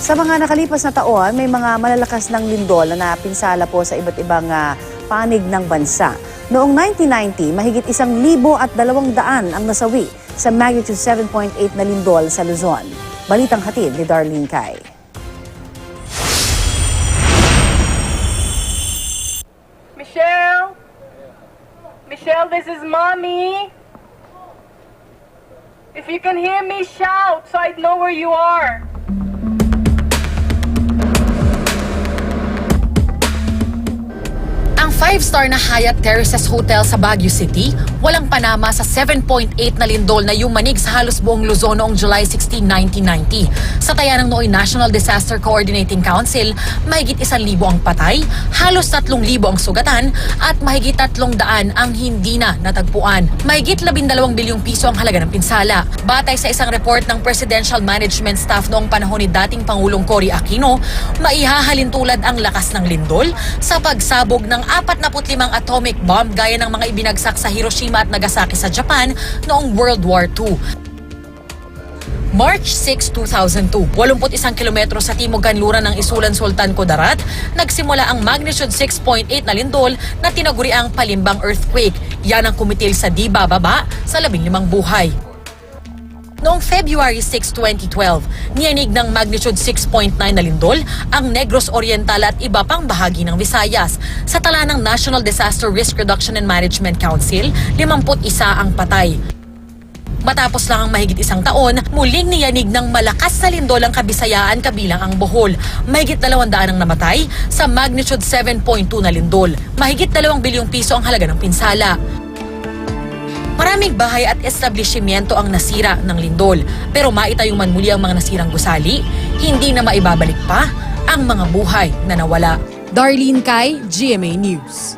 Sa mga nakalipas na taon, may mga malalakas ng lindol na napinsala po sa iba't ibang panig ng bansa. Noong 1990, mahigit 1,200 ang nasawi sa magnitude 7.8 na lindol sa Luzon. Balitang hatid ni Darlene Cai. Michelle? Michelle, this is Mommy. If you can hear me, shout so I know where you are. Ang 5-star na Hyatt Terraces Hotel sa Baguio City, walang panama sa 7.8 na lindol na yumanig sa halos buong Luzon noong July 16, 1990. Sa taya ng nooy National Disaster Coordinating Council, mahigit 1,000 ang patay, halos 3,000 ang sugatan, at mahigit 300 ang hindi na natagpuan. Mahigit 12 bilyong piso ang halaga ng pinsala. Batay sa isang report ng Presidential Management Staff noong panahon ni dating Pangulong Cory Aquino, maihahalin tulad ang lakas ng lindol sa pagsabog ng 45 atomic bomb gaya ng mga ibinagsak sa Hiroshima at Nagasaki sa Japan noong World War II. March 6, 2002, 81 kilometro sa timog kanluran ng Isulan Sultan Kudarat, nagsimula ang magnitude 6.8 na lindol na tinaguri ang Palimbang earthquake. Yan ang kumitil sa di bababa sa 15 buhay. Noong February 6, 2012, niyanig ng magnitude 6.9 na lindol ang Negros Oriental at iba pang bahagi ng Visayas. Sa tala ng National Disaster Risk Reduction and Management Council, 51 ang patay. Matapos lang ang mahigit isang taon, muling niyanig ng malakas na lindol ang Kabisayaan kabilang ang Bohol. Mahigit 200 ang namatay sa magnitude 7.2 na lindol. Mahigit 2 bilyong piso ang halaga ng pinsala. Maraming bahay at establishmento ang nasira ng lindol, pero maitayong man muli ang mga nasirang gusali, hindi na maibabalik pa ang mga buhay na nawala. Darlene Cai, GMA News.